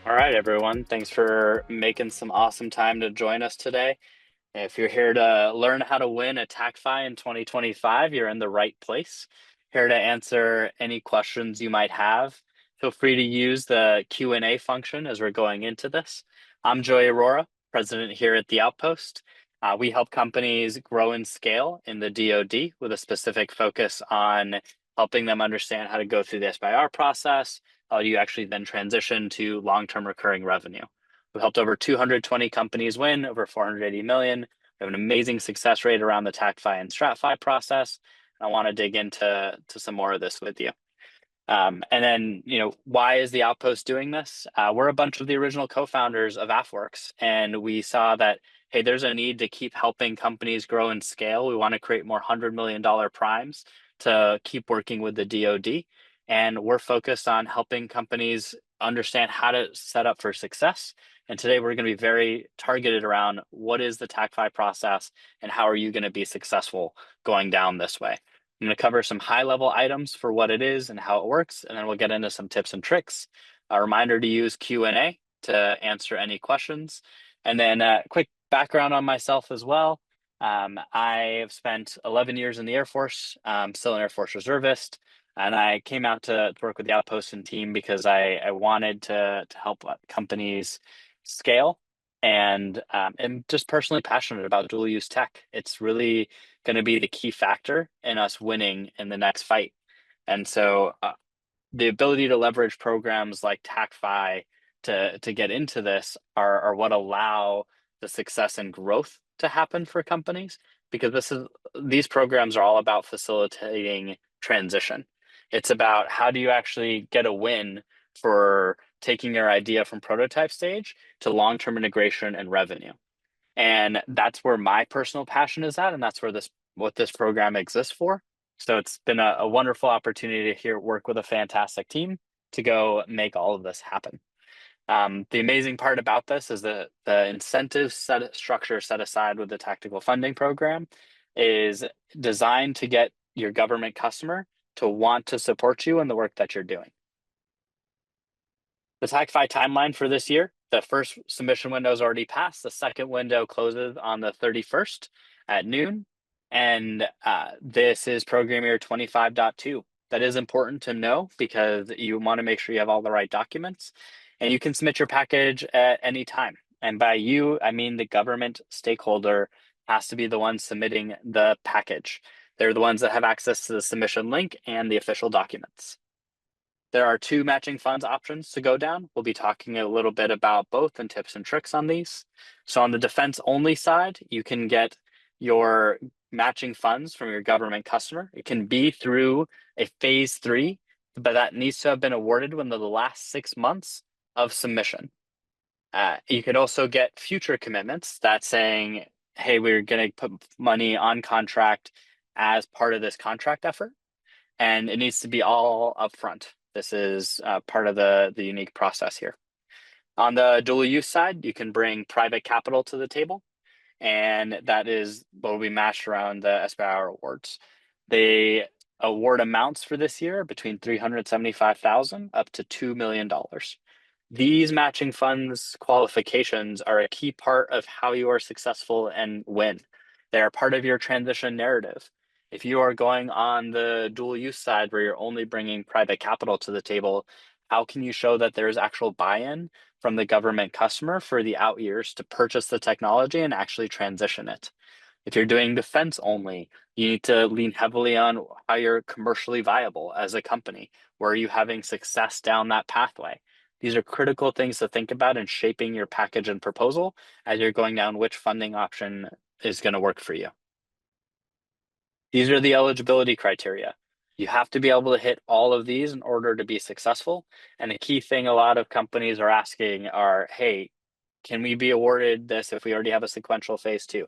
All right, everyone. Thanks for making some awesome time to join us today. If you're here to learn how to win a TACFI in 2025, you're in the right place. Here to answer any questions you might have. Feel free to use the Q&A function as we're going into this. I'm Joey Aurora, president here at the Outpost. We help companies grow and scale in the DoD with a specific focus on helping them understand how to go through the SBIR process. How do you actually then transition to long-term recurring revenue? We've helped over 220 companies win over 480 million. We have an amazing success rate around the TACFI and StratFi process. I want to dig into some more of this with you. And then, why is the Outpost doing this? We're a bunch of the original co-founders of AFWorks, and we saw that, hey, there's a need to keep helping companies grow and scale. We want to create more $100 million primes to keep working with the DoD. And we're focused on helping companies understand how to set up for success. And today we're going to be very targeted around what is the TACFI process and how are you going to be successful going down this way. I'm going to cover some high-level items for what it is and how it works, and then we'll get into some tips and tricks. A reminder to use Q&A to answer any questions. And then a quick background on myself as well. I have spent 11 years in the Air Force, still an Air Force reservist, and I came out to work with the Outpost and team because I wanted to help companies scale, and am just personally passionate about dual use tech. It's really going to be the key factor in us winning in the next fight. And so the ability to leverage programs like TACFI to get into this are what allow the success and growth to happen for companies, because these programs are all about facilitating transition. It's about how do you actually get a win for taking your idea from prototype stage to long-term integration and revenue. And that's where my personal passion is at, and that's where what this program exists for. So it's been a wonderful opportunity to work with a fantastic team to go make all of this happen. The amazing part about this is that the incentive structure set aside with the tactical funding program is designed to get your government customer to want to support you in the work that you're doing. The TACFI timeline for this year, the first submission window is already passed. The second window closes on the 31st at noon. And this is program year 25.2. That is important to know because you want to make sure you have all the right documents. And you can submit your package at any time. And by you, I mean the government stakeholder has to be the one submitting the package. They're the ones that have access to the submission link and the official documents. There are two matching funds options to go down. We'll be talking a little bit about both and tips and tricks on these. So on the defense only side, you can get your matching funds from your government customer. It can be through a phase 3, but that needs to have been awarded within the last 6 months of submission. You could also get future commitments that's saying, hey, we're going to put money on contract as part of this contract effort, and it needs to be all upfront. This is part of the unique process here. On the dual use side, you can bring private capital to the table, and that is what will be matched around the SBIR awards. They award amounts for this year between $375,000 up to $2 million. These matching funds qualifications are a key part of how you are successful and win. They are part of your transition narrative. If you are going on the dual use side where you're only bringing private capital to the table, how can you show that there's actual buy-in from the government customer for the out years to purchase the technology and actually transition it? If you're doing defense only, you need to lean heavily on how you're commercially viable as a company. Where are you having success down that pathway? These are critical things to think about in shaping your package and proposal as you're going down which funding option is going to work for you. These are the eligibility criteria. You have to be able to hit all of these in order to be successful. And a key thing a lot of companies are asking are, hey, can we be awarded this if we already have a sequential phase 2?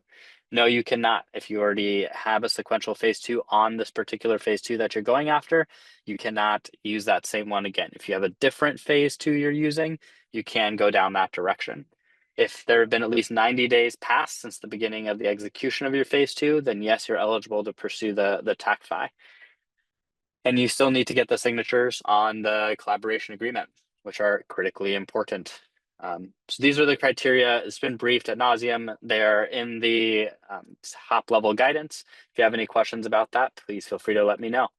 No, you cannot. If you already have a sequential phase 2 on this particular phase 2 that you're going after, you cannot use that same one again. If you have a different phase 2 you're using, you can go down that direction. If there have been at least 90 days passed since the beginning of the execution of your phase 2, then yes, you're eligible to pursue the TACFI. And you still need to get the signatures on the collaboration agreement, which are critically important. So these are the criteria. It's been briefed ad nauseum. They're in the top level guidance. If you have any questions about that, please feel free to let me know.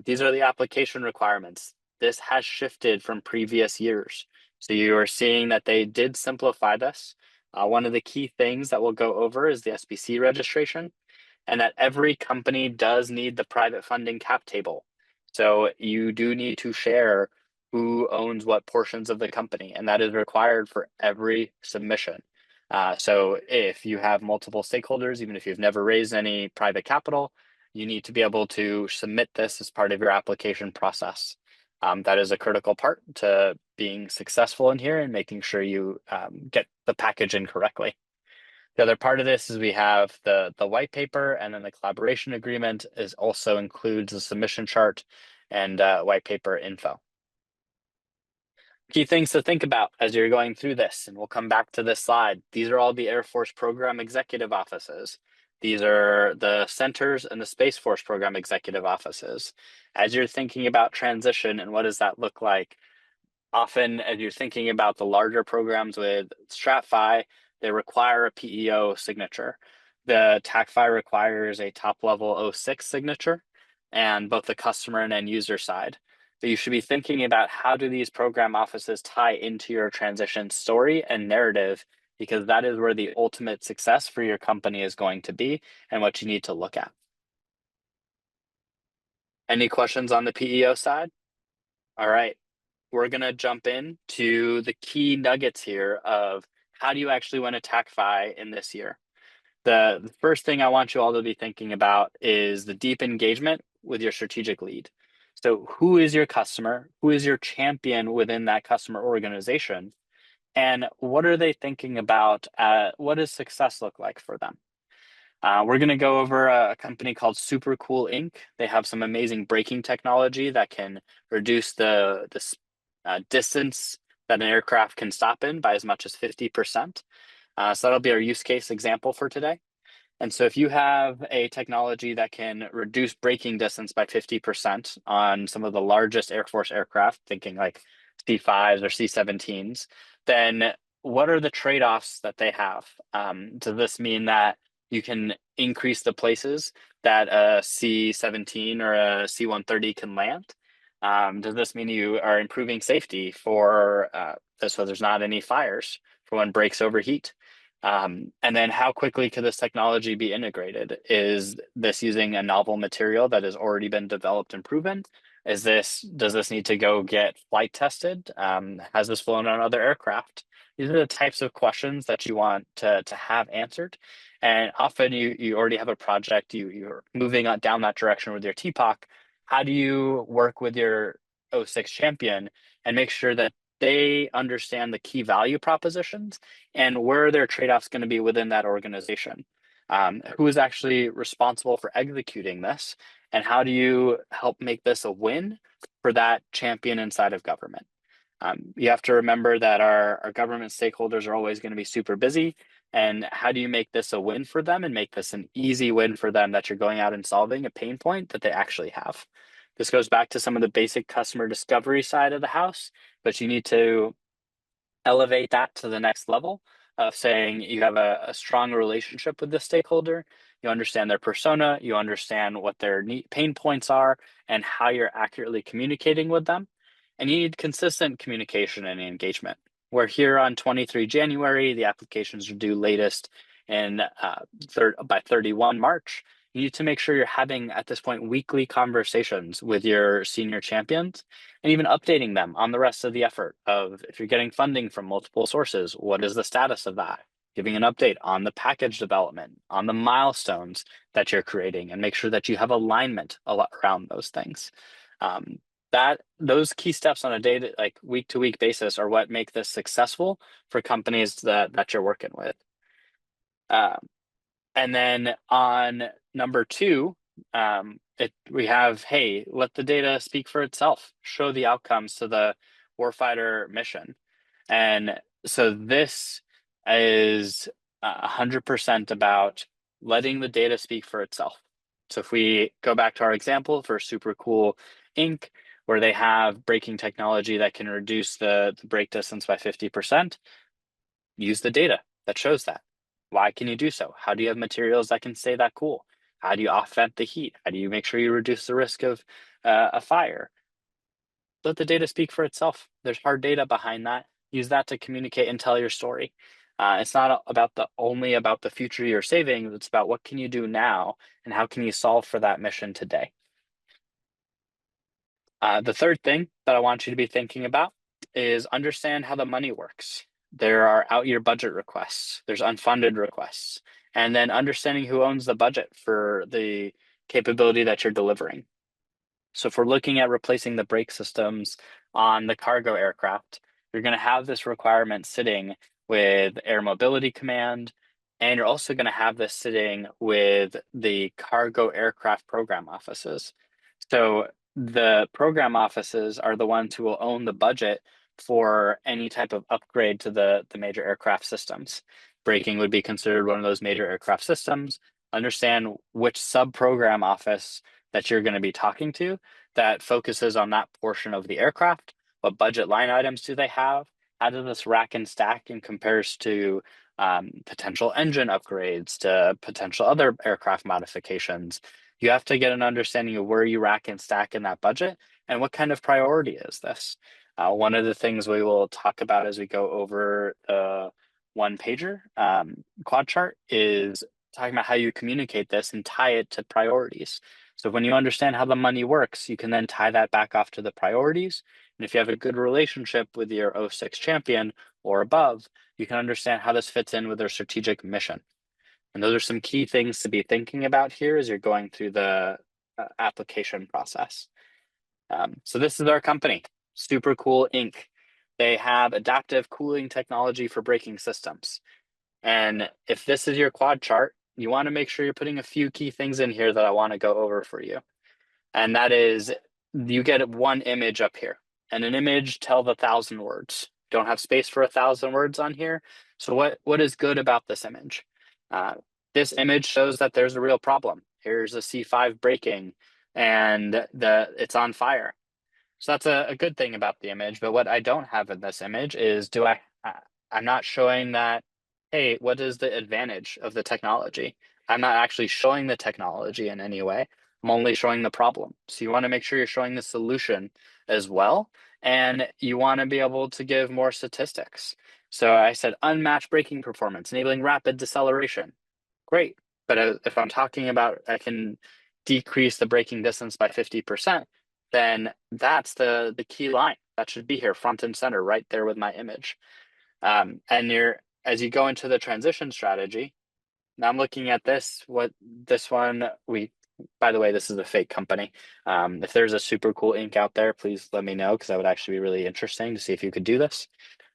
These are the application requirements. This has shifted from previous years. So you are seeing that they did simplify this. One of the key things that we'll go over is the SBC registration, and that every company does need the private funding cap table. So you do need to share who owns what portions of the company, and that is required for every submission. So if you have multiple stakeholders, even if you've never raised any private capital, you need to be able to submit this as part of your application process. That is a critical part to being successful in here and making sure you get the package in correctly. The other part of this is we have the white paper, and then the collaboration agreement is also includes the submission chart and white paper info. Key things to think about as you're going through this, and we'll come back to this slide. These are all the Air Force Program Executive Offices. These are the centers and the Space Force Program Executive Offices. As you're thinking about transition and what does that look like, often as you're thinking about the larger programs with TRACFI, they require a PEO signature. The TACFI requires a top level O6 signature, and both the customer and end user side. So you should be thinking about how do these program offices tie into your transition story and narrative, because that is where the ultimate success for your company is going to be and what you need to look at. Any questions on the PEO side? All right. We're going to jump in to the key nuggets here of how do you actually win a TACFI in this year. The first thing I want you all to be thinking about is the deep engagement with your strategic lead. So who is your customer? Who is your champion within that customer organization? And what are they thinking about? What does success look like for them? We're going to go over a company called Super Cool Inc. They have some amazing braking technology that can reduce the distance that an aircraft can stop in by as much as 50%. So that'll be our use case example for today. And so if you have a technology that can reduce braking distance by 50% on some of the largest Air Force aircraft, thinking like C5s or C17s, then what are the trade-offs that they have? Does this mean that you can increase the places that a C17 or a C-130 can land? Does this mean you are improving safety for so there's not any fires for when brakes overheat? And then how quickly could this technology be integrated? Is this using a novel material that has already been developed and proven? Does this need to go get flight tested? Has this flown on other aircraft? These are the types of questions that you want to have answered. And often you already have a project, you're moving on down that direction with your TPOC. How do you work with your O6 champion and make sure that they understand the key value propositions and where are their trade-offs going to be within that organization? Who is actually responsible for executing this? And how do you help make this a win for that champion inside of government? You have to remember that our government stakeholders are always going to be super busy. And how do you make this a win for them and make this an easy win for them that you're going out and solving a pain point that they actually have? This goes back to some of the basic customer discovery side of the house, but you need to elevate that to the next level of saying you have a strong relationship with the stakeholder, you understand their persona, you understand what their pain points are, and how you're accurately communicating with them. And you need consistent communication and engagement. We're here on 23 January, the applications are due latest in by 31 March. You need to make sure you're having, at this point, weekly conversations with your senior champions and even updating them on the rest of the effort of if you're getting funding from multiple sources, what is the status of that? Giving an update on the package development, on the milestones that you're creating, and make sure that you have alignment around those things. Those key steps on a like week to week basis are what make this successful for companies that you're working with. And then on number two, we have, hey, let the data speak for itself, show the outcomes to the warfighter mission. And so this is 100% about letting the data speak for itself. So if we go back to our example for Super Cool Inc., where they have braking technology that can reduce the brake distance by 50%, use the data that shows that. Why can you do so? How do you have materials that can stay that cool? How do you offset the heat? How do you make sure you reduce the risk of a fire? Let the data speak for itself. There's hard data behind that. Use that to communicate and tell your story. It's not about only about the future you're saving. It's about what can you do now and how can you solve for that mission today. The third thing that I want you to be thinking about is understand how the money works. There are out-year budget requests, there's unfunded requests, and then understanding who owns the budget for the capability that you're delivering. So if we're looking at replacing the brake systems on the cargo aircraft, you're going to have this requirement sitting with Air Mobility Command, and you're also going to have this sitting with the cargo aircraft program offices. So the program offices are the ones who will own the budget for any type of upgrade to the major aircraft systems. Braking would be considered one of those major aircraft systems. Understand which sub-program office that you're going to be talking to that focuses on that portion of the aircraft. What budget line items do they have? How does this rack and stack and compares to potential engine upgrades, to potential other aircraft modifications? You have to get an understanding of where you rack and stack in that budget and what kind of priority is this. One of the things we will talk about as we go over the one pager quad chart is talking about how you communicate this and tie it to priorities. So when you understand how the money works, you can then tie that back off to the priorities. And if you have a good relationship with your O6 champion or above, you can understand how this fits in with their strategic mission. And those are some key things to be thinking about here as you're going through the application process. So this is our company, Super Cool Inc. They have adaptive cooling technology for braking systems. And if this is your quad chart, you want to make sure you're putting a few key things in here that I want to go over for you. And that is, you get one image up here, and an image tells 1,000 words. Don't have space for 1,000 words on here. So what is good about this image? This image shows that there's a real problem. Here's a C5 braking, and it's on fire. So that's a good thing about the image. But what I don't have in this image is I'm not showing that, hey, what is the advantage of the technology? I'm not actually showing the technology in any way. I'm only showing the problem. So you want to make sure you're showing the solution as well. And you want to be able to give more statistics. So I said unmatched braking performance, enabling rapid deceleration. Great. But if I'm talking about I can decrease the braking distance by 50%, then that's the key line that should be here front and center right there with my image. And as you go into the transition strategy, now I'm looking at this one, by the way, this is a fake company. If there's a Super Cool ink out there, please let me know, because that would actually be really interesting to see if you could do this.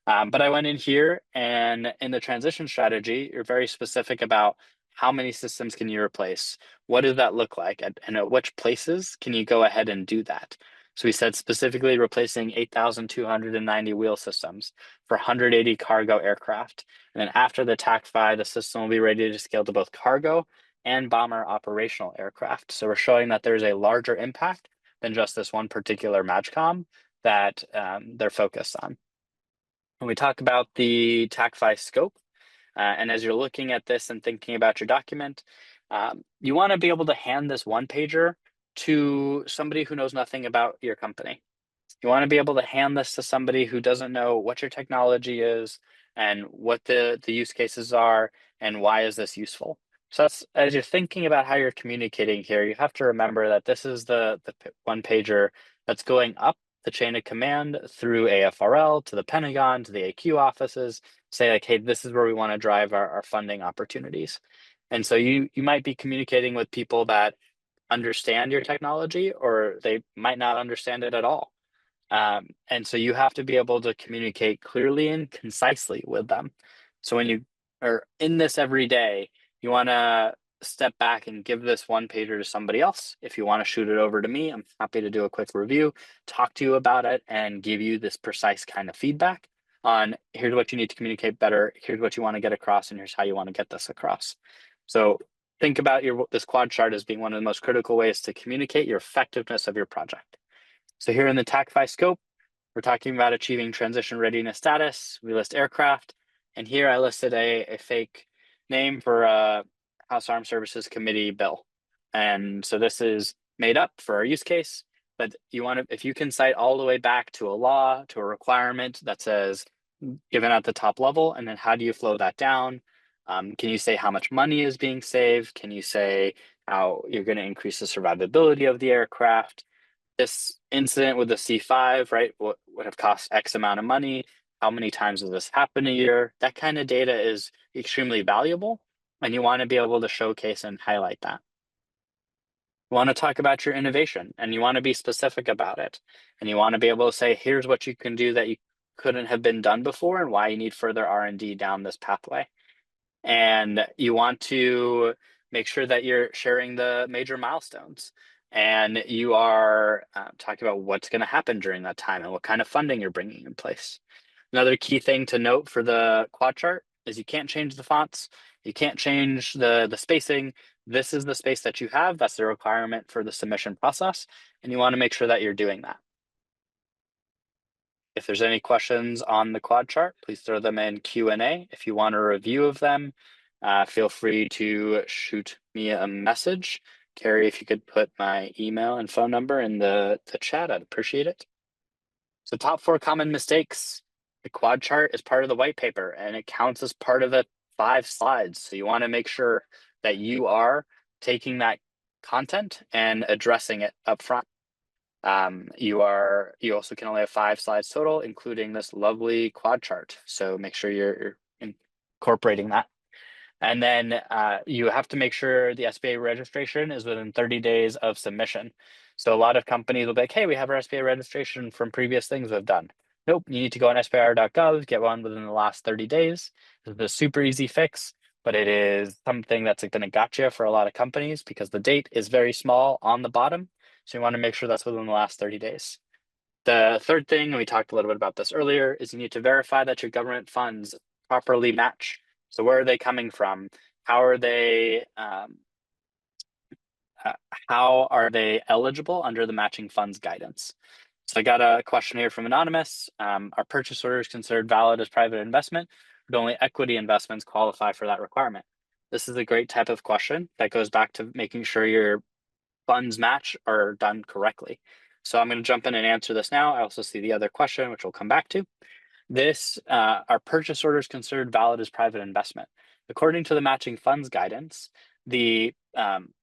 But I went in here, and in the transition strategy, you're very specific about how many systems can you replace? What does that look like? And at which places can you go ahead and do that? So we said specifically replacing 8,290 wheel systems for 180 cargo aircraft. And then after the TACFI, the system will be ready to scale to both cargo and bomber operational aircraft. So we're showing that there's a larger impact than just this one particular MAGCOM that they're focused on. When we talk about the TACFI scope, and as you're looking at this and thinking about your document, you want to be able to hand this one pager to somebody who knows nothing about your company. You want to be able to hand this to somebody who doesn't know what your technology is and what the use cases are and why is this useful. So that's, as you're thinking about how you're communicating here, you have to remember that this is the one pager that's going up the chain of command through AFRL to the Pentagon to the AQ offices, say like, hey, this is where we want to drive our funding opportunities. And so you might be communicating with people that understand your technology, or they might not understand it at all. And so you have to be able to communicate clearly and concisely with them. So when you are in this every day, you want to step back and give this one pager to somebody else. If you want to shoot it over to me, I'm happy to do a quick review, talk to you about it, and give you this precise kind of feedback on here's what you need to communicate better, here's what you want to get across, and here's how you want to get this across. So think about this quad chart as being one of the most critical ways to communicate your effectiveness of your project. So here in the TACFI scope, we're talking about achieving transition readiness status. We list aircraft, and here I listed a fake name for a House Armed Services Committee bill. And so this is made up for our use case, but you want to, if you can cite all the way back to a law, to a requirement that says given at the top level, and then how do you flow that down? Can you say how much money is being saved? Can you say how you're going to increase the survivability of the aircraft? This incident with the C5, right, would have cost X amount of money. How many times does this happen a year? That kind of data is extremely valuable, and you want to be able to showcase and highlight that. You want to talk about your innovation, and you want to be specific about it. And you want to be able to say, here's what you can do that you couldn't have been done before and why you need further R&D down this pathway. And you want to make sure that you're sharing the major milestones and you are talking about what's going to happen during that time and what kind of funding you're bringing in place. Another key thing to note for the quad chart is you can't change the fonts, you can't change the spacing. This is the space that you have. That's the requirement for the submission process, and you want to make sure that you're doing that. If there's any questions on the quad chart, please throw them in Q&A. If you want a review of them, feel free to shoot me a message. Carrie, if you could put my email and phone number in the chat, I'd appreciate it. So top 4 common mistakes. The quad chart is part of the white paper and it counts as part of the 5 slides. So you want to make sure that you are taking that content and addressing it up front. You also can only have 5 slides total, including this lovely quad chart. So make sure you're incorporating that. And then you have to make sure the SBA registration is within 30 days of submission. So a lot of companies will be like, hey, we have our SBA registration from previous things we've done. Nope, you need to go on sbir.gov, get one within the last 30 days. This is a super easy fix, but it is something that's going to gotcha for a lot of companies because the date is very small on the bottom. So you want to make sure that's within the last 30 days. The third thing, and we talked a little bit about this earlier, is you need to verify that your government funds properly match. So where are they coming from? How are they eligible under the matching funds guidance? So I got a question here from Anonymous. Are purchase orders considered valid as private investment? But only equity investments qualify for that requirement? This is a great type of question that goes back to making sure your funds match are done correctly. So I'm going to jump in and answer this now. I also see the other question, which we'll come back to. Are purchase orders considered valid as private investment? According to the matching funds guidance, the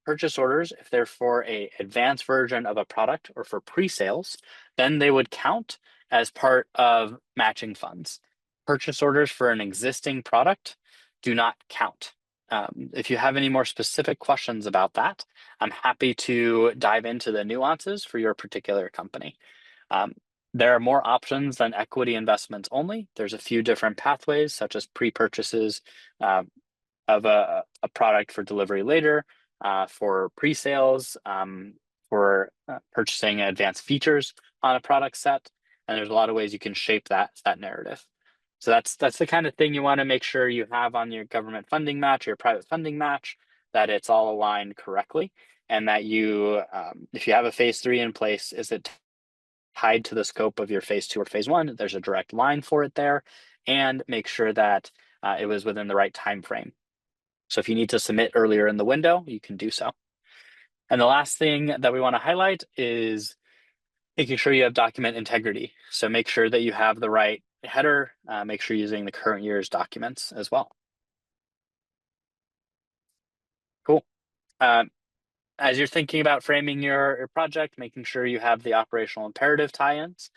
purchase orders, if they're for a advanced version of a product or for pre-sales, then they would count as part of matching funds. Purchase orders for an existing product do not count. If you have any more specific questions about that, I'm happy to dive into the nuances for your particular company. There are more options than equity investments only. There's a few different pathways, such as pre-purchases of a product for delivery later, for pre-sales, for purchasing advanced features on a product set. And there's a lot of ways you can shape that narrative. So that's the kind of thing you want to make sure you have on your government funding match or your private funding match, that it's all aligned correctly, and that you, if you have a phase 3 in place, is it tied to the scope of your phase 2 or phase 1? There's a direct line for it there, and make sure that it was within the right time frame. So if you need to submit earlier in the window, you can do so. And the last thing that we want to highlight is making sure you have document integrity. So make sure that you have the right header, make sure you're using the current year's documents as well. Cool. As you're thinking about framing your project, making sure you have the operational imperative tie-ins.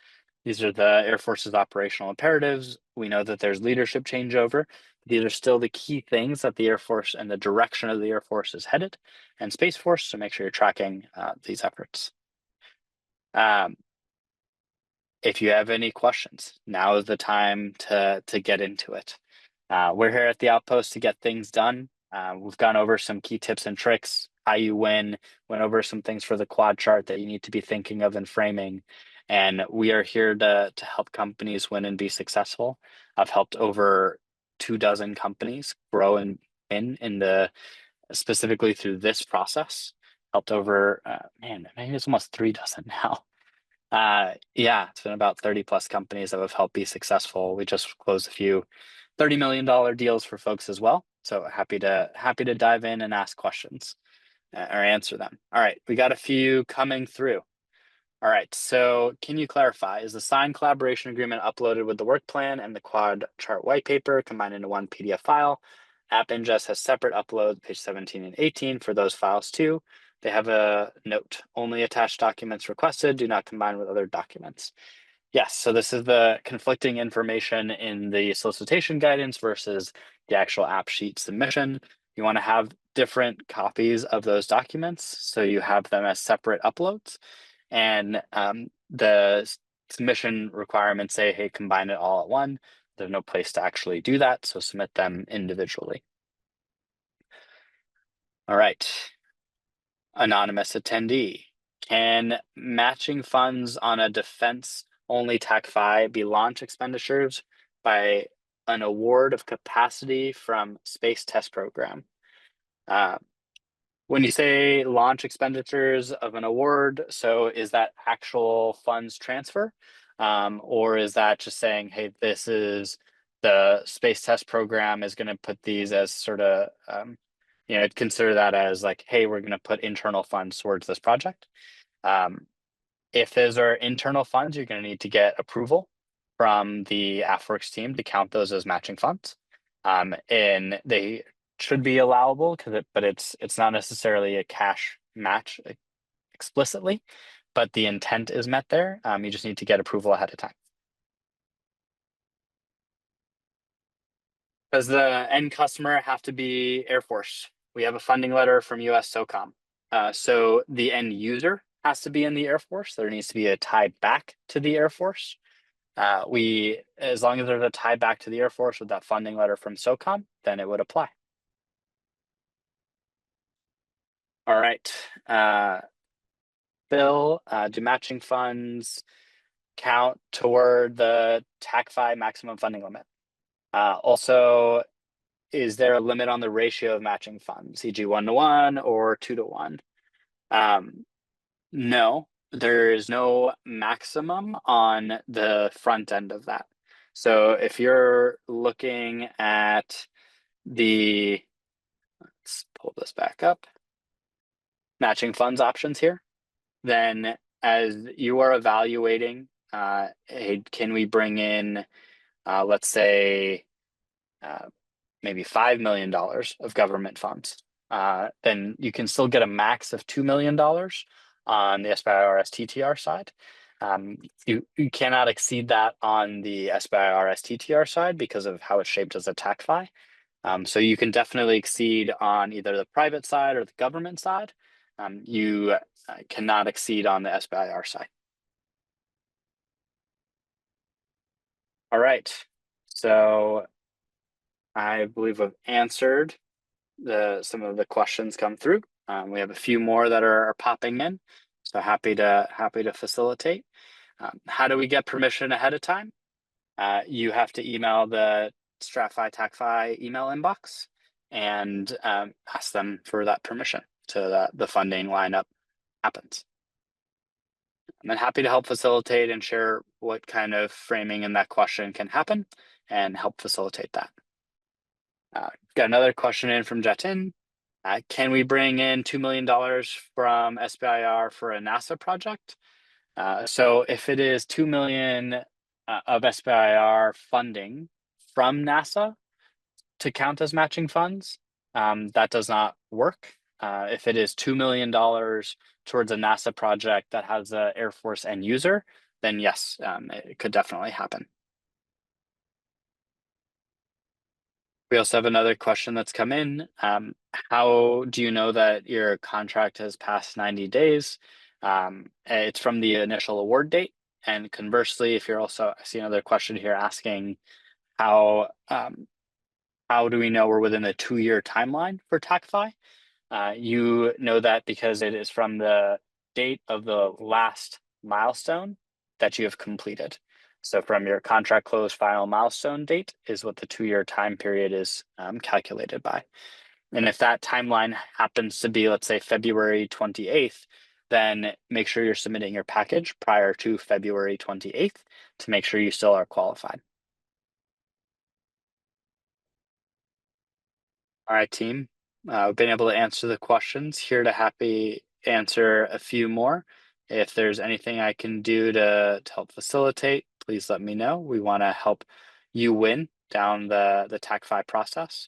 These are the Air Force's operational imperatives. We know that there's leadership changeover. These are still the key things that the Air Force and the direction of the Air Force is headed, and Space Force, so make sure you're tracking these efforts. If you have any questions, now is the time to get into it. We're here at the Outpost to get things done. We've gone over some key tips and tricks, how you went over some things for the quad chart that you need to be thinking of and framing. And we are here to help companies win and be successful. I've helped over 24 companies grow and win specifically through this process. Helped over, I think it's almost 36 now. Yeah, it's been about 30 plus companies that have helped be successful. We just closed a few $30 million deals for folks as well. So happy to dive in and ask questions or answer them. All right, we got a few coming through. All right, so can you clarify, is the signed collaboration agreement uploaded with the work plan and the quad chart white paper combined into one PDF file? App Ingest has separate uploads, page 17 and 18 for those files too. They have a note, only attached documents requested, do not combine with other documents. Yes, so this is the conflicting information in the solicitation guidance versus the actual app sheet submission. You want to have different copies of those documents, so you have them as separate uploads. And the submission requirements say, hey, combine it all at one. There's no place to actually do that, so submit them individually. All right, anonymous attendee. Can matching funds on a defense-only TACFI be launch expenditures by an award of capacity from Space Test Program? Uh, When you say launch expenditures of an award, so is that actual funds transfer? Or is that just saying, hey, this is the space test program is going to put these as sort of, consider that as like, hey, we're going to put internal funds towards this project. Um, if those are internal funds, you're going to need to get approval from the AFWorks team to count those as matching funds. And they should be allowable but it's not necessarily a cash match explicitly, but the intent is met there. You just need to get approval ahead of time. Does the end customer have to be Air Force? We have a funding letter from US SOCOM. So the end user has to be in the Air Force. There needs to be a tie back to the Air Force. As long as there's a tie back to the Air Force with that funding letter from SOCOM, then it would apply. All right. Bill, do matching funds count toward the TACFI maximum funding limit? Also, is there a limit on the ratio of matching funds, e.g. 1-to-1 or 2-to-1? No, there is no maximum on the front end of that. So if you're looking at let's pull this back up, matching funds options here, then as you are evaluating, hey, can we bring in, let's say, maybe $5 million of government funds, then you can still get a max of $2 million on the SBIRS TTR side. You cannot exceed that on the SBIRS TTR side because of how it's shaped as a TACFI. So you can definitely exceed on either the private side or the government side. You cannot exceed on the SBIR side. All right. So I believe I've answered some of the questions come through. We have a few more that are popping in, so happy to facilitate. How do we get permission ahead of time? You have to email the StratFi TACFI email inbox and ask them for that permission so that the funding lineup happens. I'm happy to help facilitate and share what kind of framing in that question can happen and help facilitate that. Got another question in from Jatin. Can we bring in $2 million from SBIR for a NASA project? So if it is 2 million of SBIR funding from NASA to count as matching funds, that does not work. If it is $2 million towards a NASA project that has an Air Force end user, then yes, it could definitely happen. We also have another question that's come in. How do you know that your contract has passed 90 days? It's from the initial award date. And conversely, if you're also, I see another question here asking how do we know we're within a 2-year timeline for TACFI? You know that because it is from the date of the last milestone that you have completed. So from your contract close final milestone date is what the 2-year time period is calculated by. And if that timeline happens to be, let's say, February 28th, then make sure you're submitting your package prior to February 28th to make sure you still are qualified. All right, team. We've been able to answer the questions. Here to happy answer a few more. If there's anything I can do to help facilitate, please let me know. We want to help you win down the TACFI process.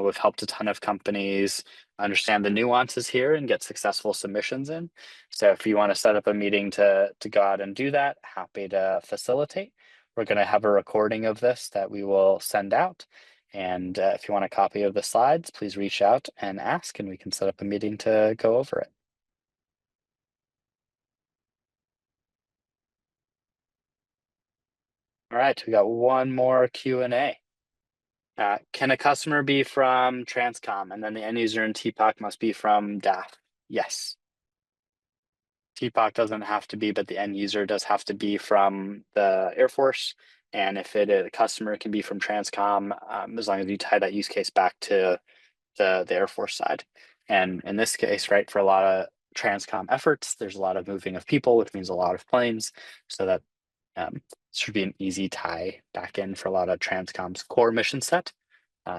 We've helped a ton of companies understand the nuances here and get successful submissions in. So if you want to set up a meeting to go out and do that, happy to facilitate. We're going to have a recording of this that we will send out. And if you want a copy of the slides, please reach out and ask, and we can set up a meeting to go over it. All right, we got one more Q&A. Can a customer be from Transcom and then the end user in TPOC must be from DAF? Yes. TPOC doesn't have to be, but the end user does have to be from the Air Force. And if a customer can be from Transcom, as long as you tie that use case back to the Air Force side. And in this case, right, for a lot of Transcom efforts, there's a lot of moving of people, which means a lot of planes. So that should be an easy tie back in for a lot of Transcom's core mission set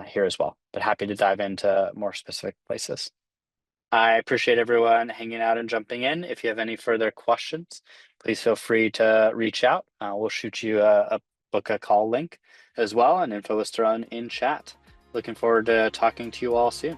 here as well. But happy to dive into more specific places. I appreciate everyone hanging out and jumping in. If you have any further questions, please feel free to reach out. We'll shoot you a book a call link as well, and info is thrown in chat. Looking forward to talking to you all soon.